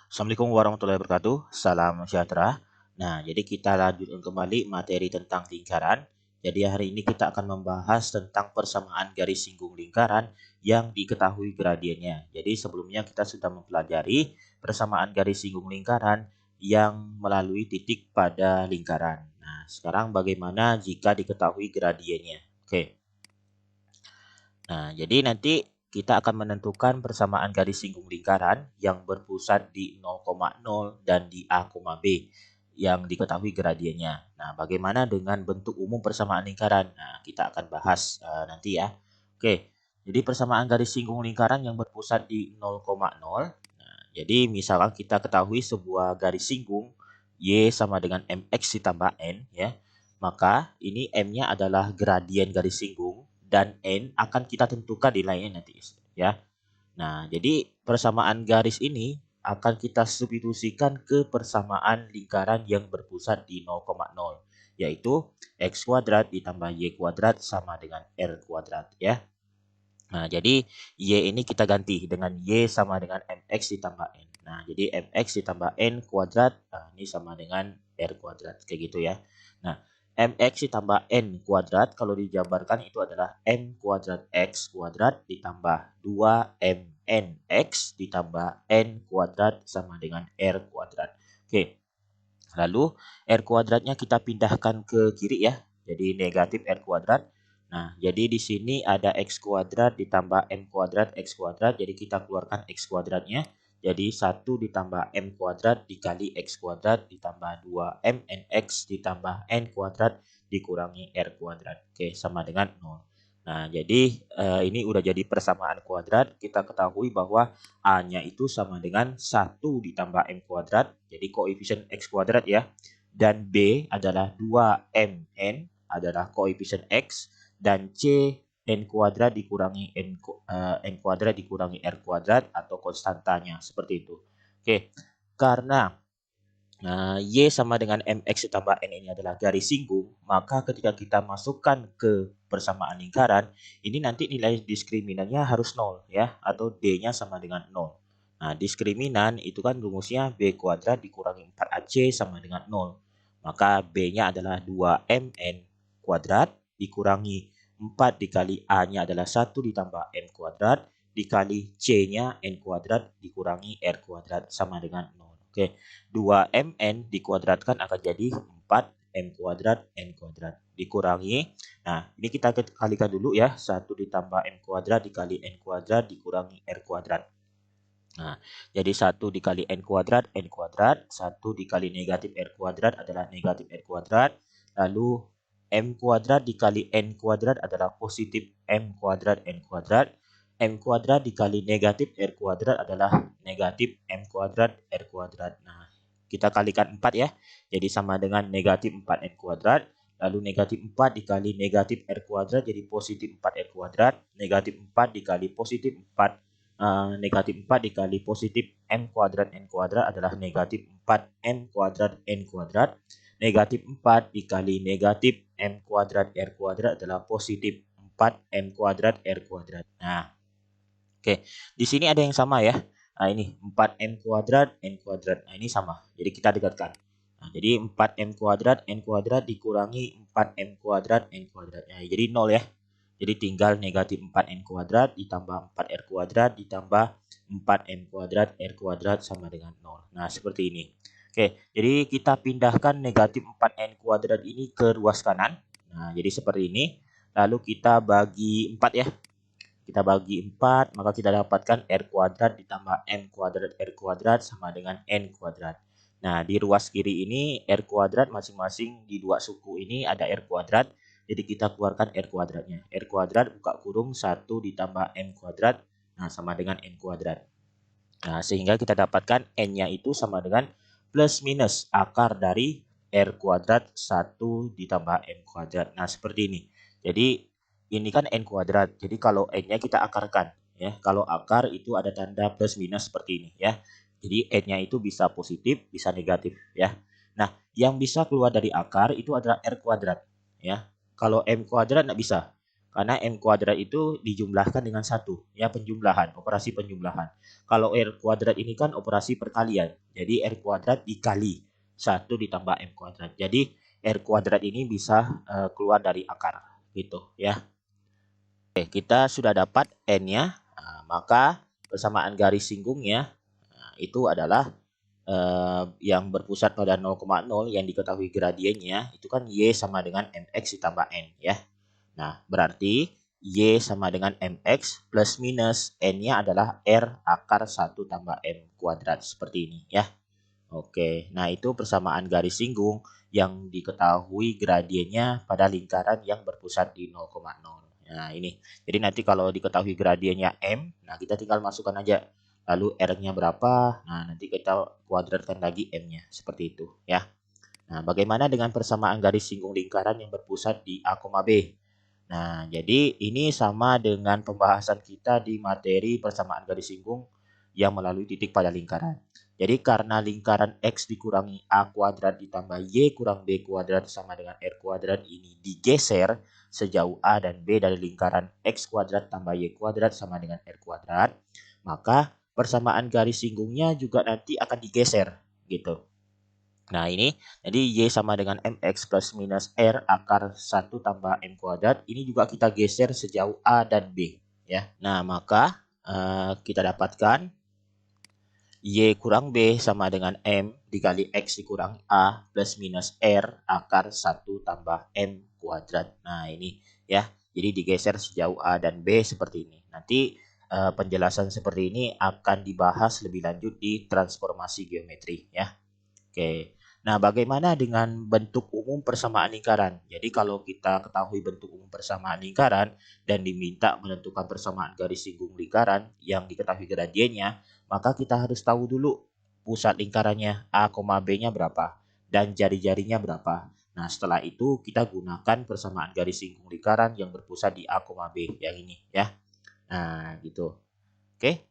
Assalamualaikum warahmatullahi wabarakatuh. Salam sejahtera. Nah, jadi kita lanjutkan kembali materi tentang lingkaran. Jadi hari ini kita akan membahas tentang persamaan garis singgung lingkaran yang diketahui gradiennya. Jadi sebelumnya kita sudah mempelajari persamaan garis singgung lingkaran yang melalui titik pada lingkaran. Nah, sekarang bagaimana jika diketahui gradiennya? Oke. Nah, jadi nanti kita akan menentukan persamaan garis singgung lingkaran yang berpusat di 0,0 dan di A, B yang diketahui gradiennya. Nah, bagaimana dengan bentuk umum persamaan lingkaran? Nah, kita akan bahas nanti ya. Oke, jadi persamaan garis singgung lingkaran yang berpusat di 0,0. Nah, jadi misalkan kita ketahui sebuah garis singgung Y sama dengan MX ditambah N ya. Maka ini M-nya adalah gradien garis singgung dan N akan kita tentukan nilainya nanti ya. Nah, jadi persamaan garis ini akan kita substitusikan ke persamaan lingkaran yang berpusat di 0,0 yaitu X kuadrat ditambah Y kuadrat sama dengan R kuadrat ya. Nah, jadi Y ini kita ganti dengan Y sama dengan MX ditambah N. Nah, jadi MX ditambah N kuadrat, nah, ini sama dengan R kuadrat, kayak gitu ya. Nah, MX ditambah N kuadrat, kalau dijabarkan itu adalah M kuadrat X kuadrat ditambah 2MNX ditambah N kuadrat sama dengan R kuadrat. Oke, lalu R kuadratnya kita pindahkan ke kiri ya, jadi negatif R kuadrat. Nah, jadi di sini ada X kuadrat ditambah M kuadrat X kuadrat. Jadi kita keluarkan X kuadratnya. Jadi 1 ditambah M kuadrat dikali X kuadrat ditambah 2MNX ditambah N kuadrat dikurangi R kuadrat. Oke, sama dengan 0. Nah, jadi ini udah jadi persamaan kuadrat. Kita ketahui bahwa A-nya itu sama dengan 1 ditambah M kuadrat. Jadi koefisien X kuadrat ya. Dan B adalah 2MN adalah koefisien X. Dan C N kuadrat dikurangi N kuadrat dikurangi R kuadrat atau konstantanya. Seperti itu. Oke, karena Y sama dengan MX ditambah N ini adalah garis singgung, maka ketika kita masukkan ke persamaan lingkaran, ini nanti nilai diskriminannya harus 0 ya, atau D-nya sama dengan 0. Nah, diskriminan itu kan rumusnya B kuadrat dikurangi 4AC sama dengan 0. Maka B-nya adalah 2MN kuadrat dikurangi 4 dikali A-nya adalah 1 ditambah M kuadrat dikali C-nya N kuadrat dikurangi R kuadrat sama dengan 0. Oke, 2mn dikuadratkan akan jadi 4m kuadrat n kuadrat dikurangi. Nah, ini kita kalikan dulu ya. 1 ditambah m kuadrat dikali n kuadrat dikurangi r kuadrat. Nah, jadi 1 dikali n kuadrat, 1 dikali negatif r kuadrat adalah negatif r kuadrat. Lalu m kuadrat dikali n kuadrat adalah positif m kuadrat n kuadrat. M kuadrat dikali negatif R kuadrat adalah negatif M kuadrat R kuadrat. Nah, kita kalikan 4 ya. Jadi sama dengan negatif 4N kuadrat. Lalu negatif 4 dikali negatif R kuadrat jadi positif 4R kuadrat. Negatif 4 dikali positif 4. Negatif 4 dikali positif M kuadrat N kuadrat adalah negatif 4M kuadrat N kuadrat. Negatif 4 dikali negatif M kuadrat R kuadrat adalah positif 4M kuadrat R kuadrat. Nah, oke, di sini ada yang sama ya. Nah, ini 4M kuadrat, N kuadrat. Nah, ini sama. Jadi kita dekatkan. Nah, jadi 4M kuadrat, N kuadrat dikurangi 4M kuadrat, N kuadrat. Nah, jadi 0 ya. Jadi tinggal negatif 4N kuadrat ditambah 4R kuadrat ditambah 4M kuadrat, R kuadrat sama dengan 0. Nah, seperti ini. Oke, jadi kita pindahkan negatif 4N kuadrat ini ke ruas kanan. Nah, jadi seperti ini. Lalu kita bagi 4 ya. Kita bagi 4, maka kita dapatkan R kuadrat ditambah M kuadrat R kuadrat sama dengan N kuadrat. Nah, di ruas kiri ini R kuadrat masing-masing di dua suku ini ada R kuadrat. Jadi kita keluarkan R kuadratnya. R kuadrat buka kurung 1 ditambah M kuadrat. Nah, sama dengan N kuadrat. Nah, sehingga kita dapatkan N-nya itu sama dengan plus minus akar dari R kuadrat 1 ditambah M kuadrat. Nah, seperti ini. Jadi ini kan N kuadrat. Jadi kalau N-nya kita akarkan ya. Kalau akar itu ada tanda plus minus seperti ini ya. Jadi N-nya itu bisa positif, bisa negatif ya. Nah, yang bisa keluar dari akar itu adalah R kuadrat ya. Kalau M kuadrat nggak bisa. Karena M kuadrat itu dijumlahkan dengan 1, ya penjumlahan, operasi penjumlahan. Kalau R kuadrat ini kan operasi perkalian. Jadi R kuadrat dikali 1 ditambah M kuadrat. Jadi R kuadrat ini bisa keluar dari akar gitu ya. Oke, kita sudah dapat N-nya. Nah, maka persamaan garis singgungnya itu adalah yang berpusat pada 0,0 yang diketahui gradiennya itu kan Y sama dengan MX ditambah N ya. Nah, berarti Y sama dengan MX plus minus N-nya adalah R akar 1 tambah M kuadrat seperti ini ya. Oke, nah itu persamaan garis singgung yang diketahui gradiennya pada lingkaran yang berpusat di 0,0. Nah ini, jadi nanti kalau diketahui gradiennya M, nah kita tinggal masukkan aja. Lalu R-nya berapa, nah nanti kita kuadratkan lagi M-nya, seperti itu ya. Nah bagaimana dengan persamaan garis singgung lingkaran yang berpusat di A, B? Nah jadi ini sama dengan pembahasan kita di materi persamaan garis singgung yang melalui titik pada lingkaran. Jadi karena lingkaran X dikurangi A kuadrat ditambah Y kurang B kuadrat sama dengan R kuadrat ini digeser sejauh A dan B dari lingkaran X kuadrat tambah Y kuadrat sama dengan R kuadrat, maka persamaan garis singgungnya juga nanti akan digeser gitu. Nah ini, jadi Y sama dengan MX plus minus R akar 1 tambah M kuadrat, ini juga kita geser sejauh A dan B ya. Nah maka kita dapatkan Y kurang B sama dengan M dikali X dikurangi A plus minus R akar 1 tambah M kuadrat. Nah ini ya, jadi digeser sejauh A dan B seperti ini. Nanti penjelasan seperti ini akan dibahas lebih lanjut di transformasi geometri ya. Oke. Nah, bagaimana dengan bentuk umum persamaan lingkaran? Jadi kalau kita ketahui bentuk umum persamaan lingkaran dan diminta menentukan persamaan garis singgung lingkaran yang diketahui gradiennya, maka kita harus tahu dulu pusat lingkarannya A, B-nya berapa dan jari-jarinya berapa. Nah, setelah itu kita gunakan persamaan garis singgung lingkaran yang berpusat di A, B yang ini ya. Nah, gitu. Oke.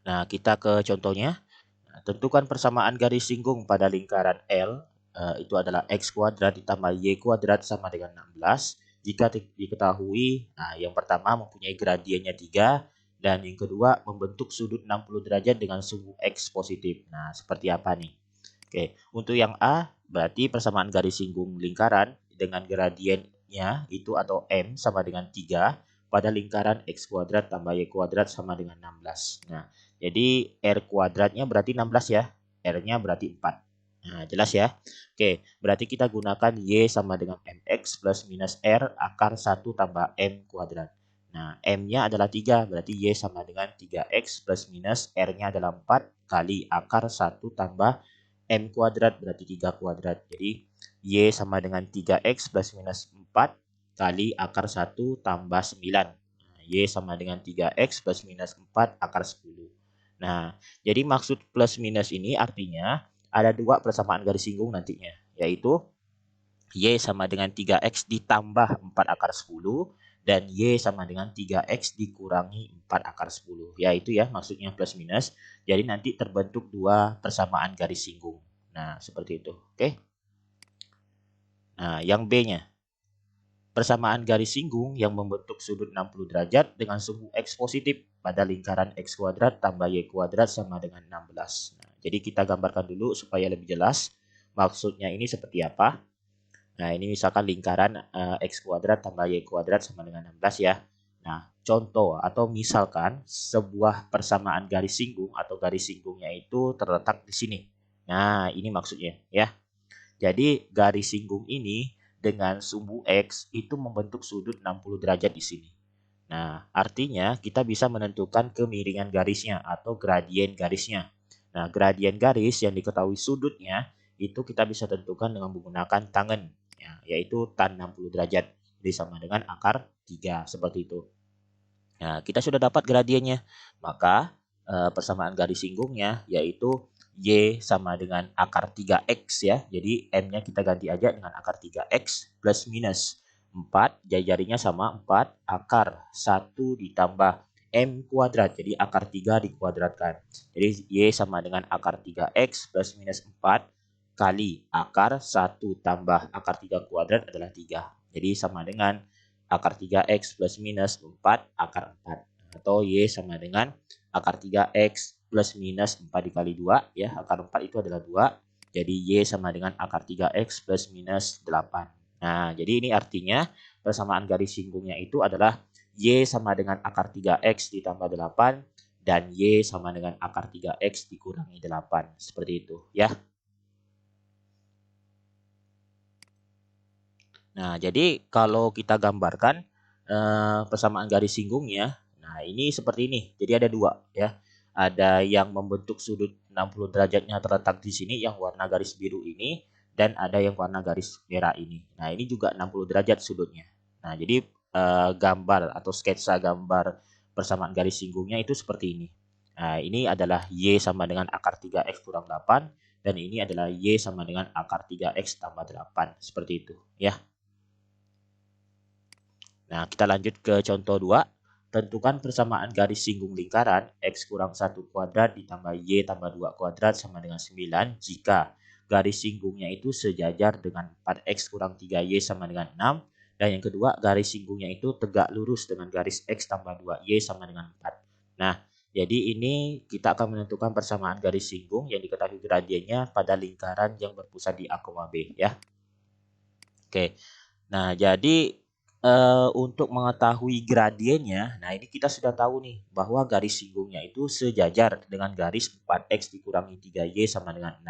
Nah, kita ke contohnya. Tentukan persamaan garis singgung pada lingkaran L, itu adalah X kuadrat ditambah Y kuadrat sama dengan 16. Jika diketahui, nah yang pertama mempunyai gradiennya 3, dan yang kedua membentuk sudut 60 derajat dengan sumbu X positif. Nah, seperti apa nih? Oke, untuk yang A, berarti persamaan garis singgung lingkaran dengan gradiennya itu atau M sama dengan 3 pada lingkaran X kuadrat tambah Y kuadrat sama dengan 16. Nah, jadi R kuadratnya berarti 16 ya. R-nya berarti 4. Nah, jelas ya. Oke, berarti kita gunakan Y sama dengan MX plus minus R akar 1 tambah M kuadrat. Nah, M-nya adalah 3, berarti Y sama dengan 3X plus minus R-nya adalah 4 kali akar 1 tambah M kuadrat, berarti 3 kuadrat. Jadi, Y sama dengan 3X plus minus 4 kali akar 1 tambah 9. Nah, Y sama dengan 3X plus minus 4 akar 10. Nah, jadi maksud plus minus ini artinya ada dua persamaan garis singgung nantinya, yaitu Y sama dengan 3X ditambah 4 akar 10 dan Y sama dengan 3X dikurangi 4 akar 10. Ya itu ya maksudnya plus minus. Jadi nanti terbentuk dua persamaan garis singgung. Nah, seperti itu. Oke. Nah, yang B-nya. Persamaan garis singgung yang membentuk sudut 60 derajat dengan sumbu X positif pada lingkaran X kuadrat tambah Y kuadrat sama dengan 16. Nah, jadi kita gambarkan dulu supaya lebih jelas maksudnya ini seperti apa. Nah, ini misalkan lingkaran X kuadrat tambah Y kuadrat sama dengan 16 ya. Nah, contoh atau misalkan sebuah persamaan garis singgung atau garis singgungnya itu terletak di sini. Nah, ini maksudnya ya. Jadi garis singgung ini dengan sumbu X itu membentuk sudut 60 derajat di sini. Nah, artinya kita bisa menentukan kemiringan garisnya atau gradien garisnya. Nah, gradien garis yang diketahui sudutnya itu kita bisa tentukan dengan menggunakan tangen, ya, yaitu tan 60 derajat. Jadi sama dengan akar 3, seperti itu. Nah, kita sudah dapat gradiennya. Maka persamaan garis singgungnya yaitu Y sama dengan akar 3X ya. Jadi M-nya kita ganti aja dengan akar 3X plus minus 4. Jari-jarinya sama 4 akar 1 ditambah M kuadrat. Jadi akar 3 dikuadratkan. Jadi Y sama dengan akar 3X plus minus 4 kali akar 1 tambah akar 3 kuadrat adalah 3. Jadi sama dengan akar 3x plus minus 4 akar 4. Atau Y sama dengan akar 3x plus minus 4 dikali 2. Ya, akar 4 itu adalah 2. Jadi Y sama dengan akar 3x plus minus 8. Nah, jadi ini artinya persamaan garis singgungnya itu adalah Y sama dengan akar 3x ditambah 8 dan Y sama dengan akar 3x dikurangi 8. Seperti itu ya. Nah, jadi kalau kita gambarkan persamaan garis singgungnya, nah ini seperti ini. Jadi ada dua ya. Ada yang membentuk sudut 60 derajatnya terletak di sini yang warna garis biru ini dan ada yang warna garis merah ini. Nah, ini juga 60 derajat sudutnya. Nah, jadi gambar atau sketsa gambar persamaan garis singgungnya itu seperti ini. Nah, ini adalah Y sama dengan akar 3x kurang 8 dan ini adalah Y sama dengan akar 3x tambah 8. Seperti itu ya. Nah, kita lanjut ke contoh 2. Tentukan persamaan garis singgung lingkaran X kurang 1 kuadrat ditambah Y tambah 2 kuadrat sama dengan 9 jika garis singgungnya itu sejajar dengan 4X kurang 3Y sama dengan 6. Dan yang kedua, garis singgungnya itu tegak lurus dengan garis X tambah 2Y sama dengan 4. Nah, jadi ini kita akan menentukan persamaan garis singgung yang diketahui gradiennya pada lingkaran yang berpusat di A, B ya. Oke. Nah, jadi untuk mengetahui gradiennya, nah ini kita sudah tahu nih bahwa garis singgungnya itu sejajar dengan garis 4x dikurangi 3y sama dengan 6.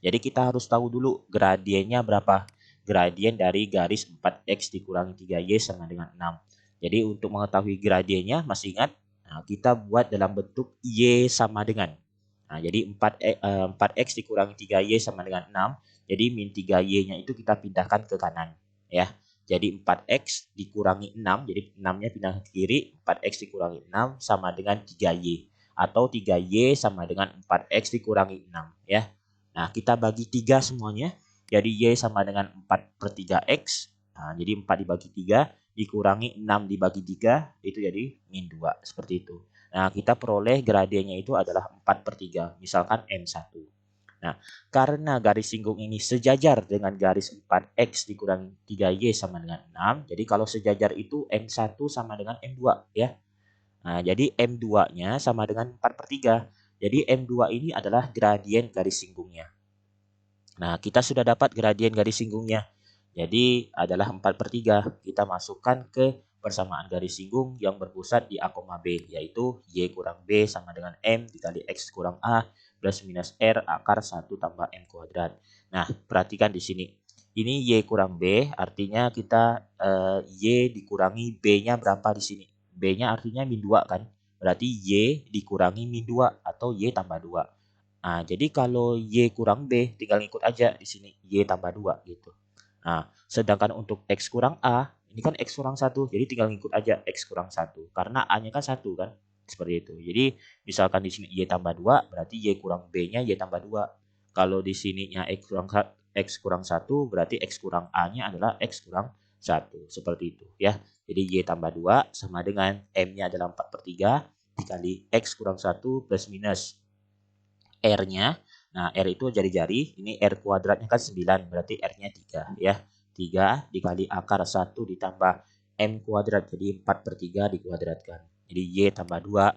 Jadi kita harus tahu dulu gradiennya berapa. Gradien dari garis 4x dikurangi 3y sama dengan 6. Jadi untuk mengetahui gradiennya, masih ingat? Nah, kita buat dalam bentuk y sama dengan. Nah, jadi 4x dikurangi 3y sama dengan 6. Jadi min 3y-nya itu kita pindahkan ke kanan. Ya. Jadi 4x dikurangi 6, jadi 6-nya pindah ke kiri, 4x dikurangi 6 sama dengan 3y. Atau 3y sama dengan 4x dikurangi 6 ya. Nah, kita bagi 3 semuanya. Jadi y sama dengan 4/3x. Nah, jadi 4 dibagi 3 dikurangi 6 dibagi 3 itu jadi min 2. Seperti itu. Nah, kita peroleh gradiennya itu adalah 4/3. Misalkan M1. Nah, karena garis singgung ini sejajar dengan garis 4x dikurangi 3y sama dengan 6. Jadi kalau sejajar itu M1 sama dengan M2 ya. Nah, jadi M2-nya sama dengan 4/3. Jadi M2 ini adalah gradien garis singgungnya. Nah, kita sudah dapat gradien garis singgungnya. Jadi adalah 4/3. Kita masukkan ke persamaan garis singgung yang berpusat di A, B, yaitu Y kurang B sama dengan M dikali X kurang A plus minus R akar 1 tambah M kuadrat. Nah, perhatikan di sini. Ini Y kurang B, artinya kita Y dikurangi B-nya berapa di sini? B-nya artinya min 2 kan? Berarti Y dikurangi min 2 atau Y tambah 2. Nah, jadi kalau Y kurang B, tinggal ngikut aja di sini. Y tambah 2 gitu. Nah, sedangkan untuk X kurang A, ini kan X kurang 1. Jadi tinggal ngikut aja X kurang 1. Karena A-nya kan 1 kan. Seperti itu. Jadi misalkan di sini Y tambah 2, berarti Y kurang B-nya Y tambah 2. Kalau di sininya X kurang 1, berarti X kurang A-nya adalah X kurang 1. Seperti itu ya. Jadi Y tambah 2 sama dengan M-nya adalah 4/3 dikali X kurang 1 plus minus R-nya. Nah, R itu jari-jari, ini R kuadratnya kan 9, berarti R-nya 3 ya. 3 dikali akar 1 ditambah M kuadrat, jadi 4/3 dikuadratkan. Jadi Y tambah 2,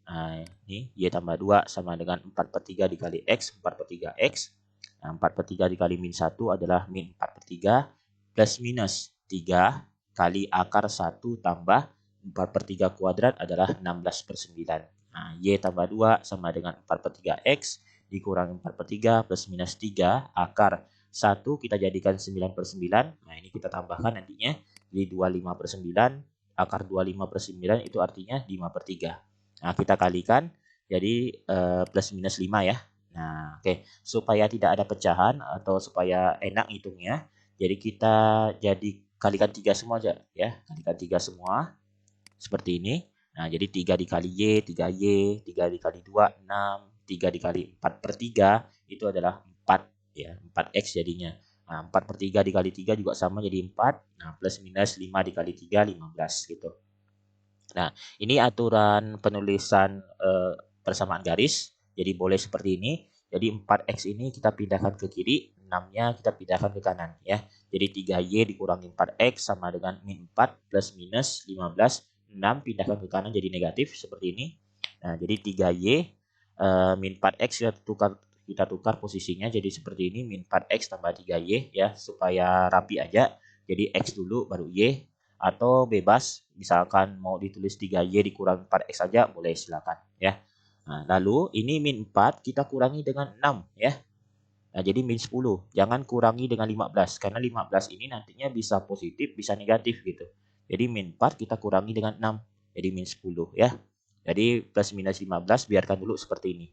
nah ini Y tambah 2 sama dengan 4/3 dikali X, 4/3X. Nah, 4/3 dikali min 1 adalah min 4/3 plus minus 3 kali akar 1 tambah 4/3 kuadrat adalah 16/9. Nah, Y tambah 2 sama dengan 4/3X dikurangi 4/3 plus minus 3 akar 1 kita jadikan 9/9. Nah, ini kita tambahkan nantinya. Jadi 25/9 akar 25/9 itu artinya 5/3. Nah, kita kalikan jadi plus minus 5 ya. Nah, oke. Supaya tidak ada pecahan atau supaya enak hitungnya, jadi kita kalikan 3 semua aja ya. Kalikan 3 semua seperti ini. Nah, jadi 3 dikali Y, 3Y, 3 dikali 2, 6, 3 dikali 4/3 itu adalah 4 ya, 4X jadinya. Nah, 4/3 dikali 3 juga sama jadi 4. Nah, plus minus 5 dikali 3, 15 gitu. Nah, ini aturan penulisan persamaan garis. Jadi boleh seperti ini. Jadi 4X ini kita pindahkan ke kiri, 6-nya kita pindahkan ke kanan ya. Jadi 3Y dikurangi 4X sama dengan min 4 plus minus 15. 6 pindahkan ke kanan jadi negatif seperti ini. Nah, jadi 3Y min 4X kita tukar posisinya jadi seperti ini, min 4X tambah 3Y ya, supaya rapi aja. Jadi X dulu baru Y, atau bebas misalkan mau ditulis 3Y dikurang 4X saja boleh, silakan ya. Nah, lalu ini min 4 kita kurangi dengan 6 ya. Nah, jadi min 10. Jangan kurangi dengan 15 karena 15 ini nantinya bisa positif, bisa negatif gitu. Jadi min 4 kita kurangi dengan 6. Jadi min 10 ya. Jadi plus minus 15 biarkan dulu seperti ini.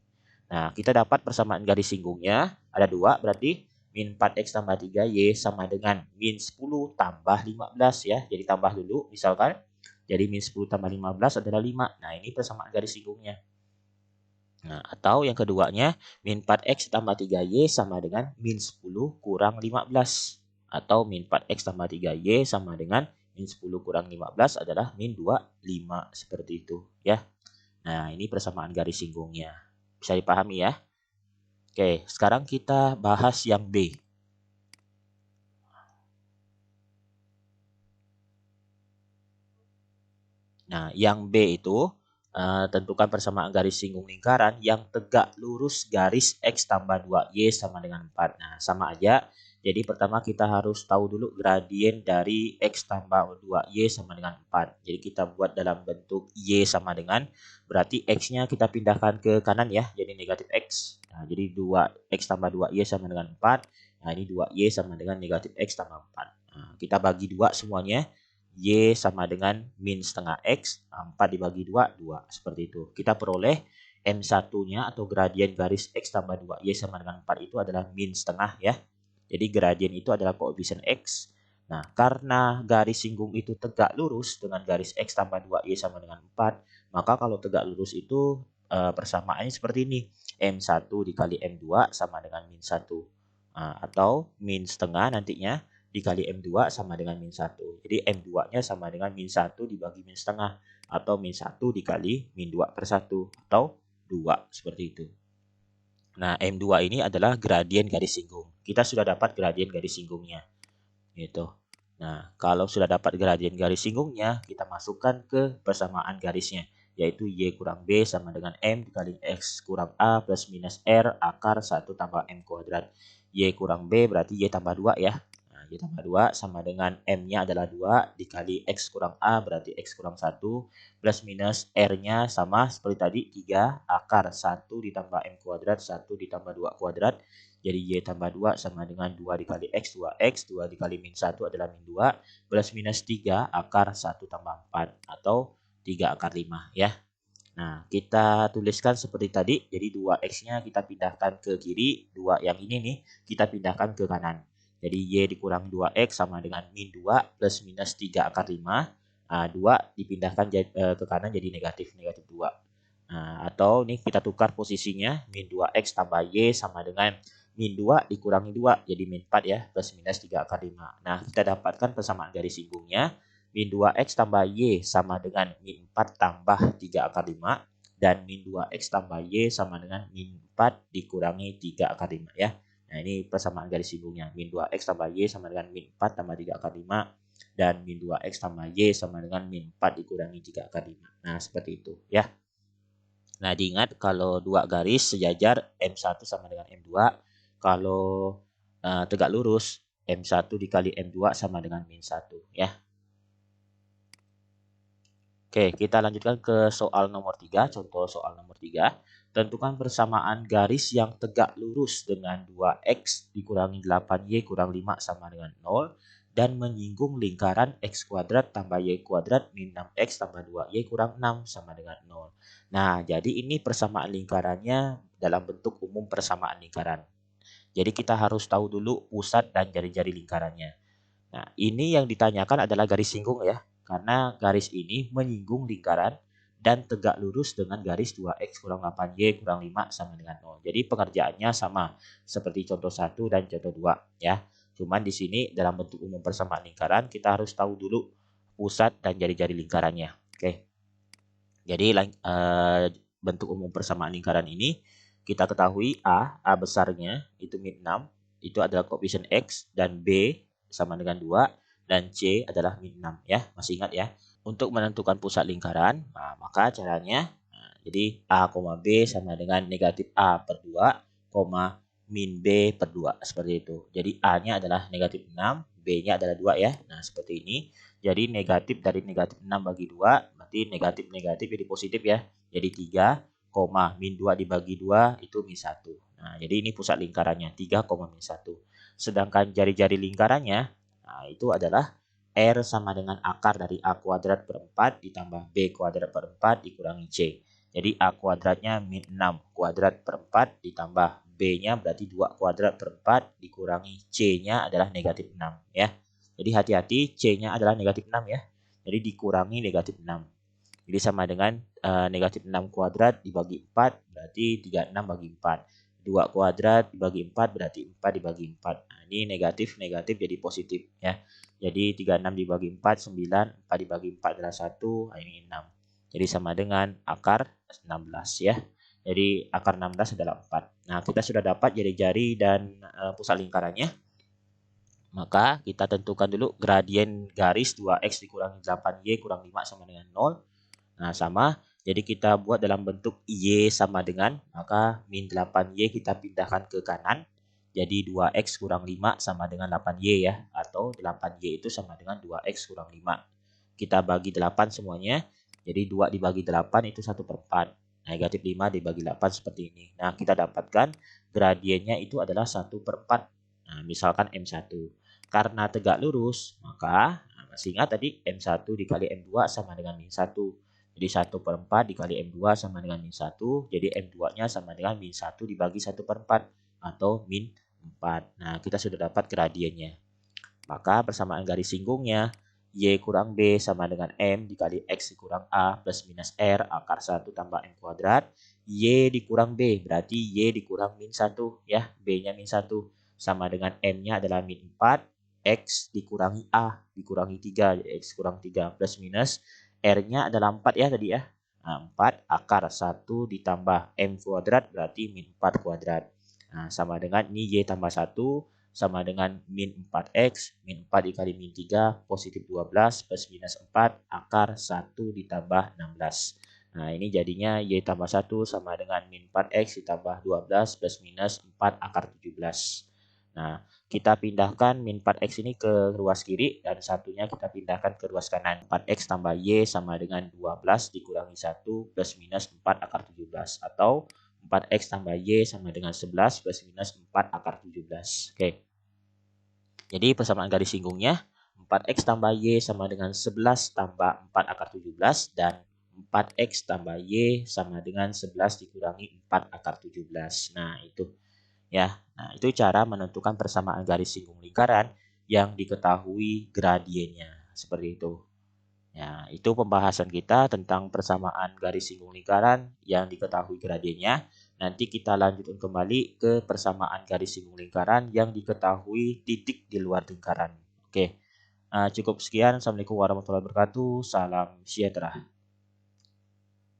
Nah, kita dapat persamaan garis singgungnya. Ada 2 berarti min 4X tambah 3Y sama dengan min 10 tambah 15 ya. Jadi tambah dulu misalkan. Jadi min 10 tambah 15 adalah 5. Nah, ini persamaan garis singgungnya. Nah, atau yang keduanya, min 4X tambah 3Y sama dengan min 10 kurang 15. Atau min 4X tambah 3Y sama dengan min 10 kurang 15 adalah min 25. Seperti itu ya. Nah, ini persamaan garis singgungnya. Bisa dipahami ya? Oke, sekarang kita bahas yang B. Nah, yang B itu tentukan persamaan garis singgung lingkaran yang tegak lurus garis X tambah 2Y sama dengan 4. Nah, sama aja. Jadi pertama kita harus tahu dulu gradien dari X tambah 2Y sama dengan 4. Jadi kita buat dalam bentuk Y sama dengan, berarti X-nya kita pindahkan ke kanan ya, jadi negatif X. Nah, jadi 2X tambah 2Y sama dengan 4. Nah, ini 2Y sama dengan negatif X tambah 4. Nah, kita bagi 2 semuanya. Y sama dengan min setengah X, 4 dibagi 2, 2. Seperti itu. Kita peroleh M1-nya atau gradien garis X tambah 2Y sama dengan 4 itu adalah min setengah ya. Jadi gradien itu adalah koefisien X. Nah, karena garis singgung itu tegak lurus dengan garis X tambah 2Y sama dengan 4, maka kalau tegak lurus itu persamaannya seperti ini. M1 dikali M2 sama dengan min 1. Atau min setengah nantinya dikali M2 sama dengan min 1. Jadi M2-nya sama dengan min 1 dibagi min setengah. Atau min 1 dikali min 2 per 1. Atau 2. Seperti itu. Nah, M2 ini adalah gradien garis singgung. Kita sudah dapat gradien garis singgungnya. Gitu. Nah, kalau sudah dapat gradien garis singgungnya, kita masukkan ke persamaan garisnya. Yaitu Y kurang B sama dengan M dikali X kurang A plus minus R akar 1 tambah M kuadrat. Y kurang B berarti Y tambah 2 ya. Y tambah 2 sama dengan M-nya adalah 2 dikali X kurang A berarti X kurang 1 plus minus R-nya sama seperti tadi 3 akar 1 ditambah M kuadrat 1 ditambah 2 kuadrat. Jadi Y tambah 2 sama dengan 2 dikali X 2X 2 dikali min 1 adalah min 2 plus minus 3 akar 1 tambah 4 atau 3 akar 5 ya. Nah, kita tuliskan seperti tadi. Jadi 2X-nya kita pindahkan ke kiri, 2 yang ini nih kita pindahkan ke kanan. Jadi Y dikurang 2X sama dengan min 2 plus minus 3 akar 5. 2 dipindahkan ke kanan jadi negatif 2. Atau ini kita tukar posisinya, min 2X tambah Y sama dengan min 2 dikurangi 2 jadi min 4 ya, plus minus 3 akar 5. Nah, kita dapatkan persamaan garis singgungnya. Min 2X tambah Y sama dengan min 4 tambah 3 akar 5. Dan min 2X tambah Y sama dengan min 4 dikurangi 3 akar 5 ya. Nah, ini persamaan garis singgungnya. Min 2X tambah Y sama dengan min 4 tambah 3 akar 5. Dan min 2X tambah Y sama dengan min 4 dikurangi 3 akar 5. Nah, seperti itu ya. Nah, diingat kalau dua garis sejajar M1 sama dengan M2. Kalau tegak lurus M1 dikali M2 sama dengan min 1 ya. Oke, kita lanjutkan ke soal nomor 3. Contoh soal nomor 3. Tentukan persamaan garis yang tegak lurus dengan 2X dikurangi 8Y kurang 5 sama dengan 0. Dan menyinggung lingkaran X kuadrat tambah Y kuadrat min 6X tambah 2Y kurang 6 sama dengan 0. Nah, jadi ini persamaan lingkarannya dalam bentuk umum persamaan lingkaran. Jadi kita harus tahu dulu pusat dan jari-jari lingkarannya. Nah, ini yang ditanyakan adalah garis singgung ya. Karena garis ini menyinggung lingkaran dan tegak lurus dengan garis 2X kurang 8Y kurang 5 sama dengan 0. Jadi pengerjaannya sama seperti contoh 1 dan contoh 2 ya. Cuman di sini dalam bentuk umum persamaan lingkaran kita harus tahu dulu pusat dan jari-jari lingkarannya. Oke. Jadi bentuk umum persamaan lingkaran ini kita ketahui A besarnya itu min 6, itu adalah koefisien X, dan B sama dengan 2 dan C adalah min 6 ya. Masih ingat ya? Untuk menentukan pusat lingkaran, maka caranya jadi A, B sama dengan negatif A per 2, min B per 2. Seperti itu. Jadi A-nya adalah negatif 6, B-nya adalah 2 ya. Nah, seperti ini. Jadi negatif dari negatif 6 bagi 2, berarti negatif-negatif jadi positif ya. Jadi 3, min 2 dibagi 2 itu min 1. Nah, jadi ini pusat lingkarannya, 3, min 1. Sedangkan jari-jari lingkarannya, nah, itu adalah R sama dengan akar dari A kuadrat per 4 ditambah B kuadrat per 4 dikurangi C. Jadi A kuadratnya min 6 kuadrat per 4 ditambah B-nya berarti 2 kuadrat per 4 dikurangi C-nya adalah negatif 6 ya. Jadi hati-hati C-nya adalah negatif 6 ya. Jadi dikurangi negatif 6. Jadi sama dengan negatif 6 kuadrat dibagi 4 berarti 36 bagi 4. 2 kuadrat dibagi 4 berarti 4 dibagi 4. Nah, ini negatif jadi positif ya. Jadi 36 dibagi 4 9, 4 dibagi 4 adalah 1, ini 6. Jadi sama dengan akar 16 ya. Jadi akar 16 adalah 4. Nah, kita sudah dapat jari-jari dan pusat lingkarannya. Maka kita tentukan dulu gradien garis 2x dikurangi 8y kurang 5 sama dengan 0. Nah, sama. Jadi kita buat dalam bentuk Y sama dengan, maka min 8Y kita pindahkan ke kanan. Jadi 2X kurang 5 sama dengan 8Y ya. Atau 8Y itu sama dengan 2X kurang 5. Kita bagi 8 semuanya. Jadi 2 dibagi 8 itu 1 per 4. Negatif 5 dibagi 8 seperti ini. Nah, kita dapatkan gradiennya itu adalah 1 per 4. Nah, misalkan M1. Karena tegak lurus, maka masih ingat tadi M1 dikali M2 sama dengan min 1. Jadi 1 per 4 dikali M2 sama dengan min 1. Jadi M2-nya sama dengan min 1 dibagi 1 per 4. Atau min 4. Nah, kita sudah dapat gradiennya. Maka persamaan garis singgungnya, Y kurang B sama dengan M dikali X dikurang A plus minus R akar 1 tambah M kuadrat. Y dikurang B, berarti Y dikurang min 1. Ya, B-nya min 1. Sama dengan M-nya adalah min 4. X dikurangi A, dikurangi 3. X kurang 3 plus minus. R-nya adalah 4 ya tadi ya. Nah, 4 akar 1 ditambah M kuadrat berarti min 4 kuadrat. Nah, sama dengan ini Y tambah 1 sama dengan min 4X. Min 4 dikali min 3 positif 12 plus minus 4 akar 1 ditambah 16. Nah, ini jadinya Y tambah 1 sama dengan min 4X ditambah 12 plus minus 4 akar 17. Nah, kita pindahkan min 4X ini ke ruas kiri dan satunya kita pindahkan ke ruas kanan. 4X tambah Y sama dengan 12 dikurangi 1 plus minus 4 akar 17. Atau 4X tambah Y sama dengan 11 plus minus 4 akar 17. Oke. Jadi persamaan garis singgungnya 4X tambah Y sama dengan 11 tambah 4 akar 17 dan 4X tambah Y sama dengan 11 dikurangi 4 akar 17. Nah, itu ya. Nah, itu cara menentukan persamaan garis singgung lingkaran yang diketahui gradiennya. Seperti itu. Ya, itu pembahasan kita tentang persamaan garis singgung lingkaran yang diketahui gradiennya. Nanti kita lanjutkan kembali ke persamaan garis singgung lingkaran yang diketahui titik di luar lingkaran. Oke. Cukup sekian. Assalamualaikum warahmatullahi wabarakatuh. Salam sejahtera.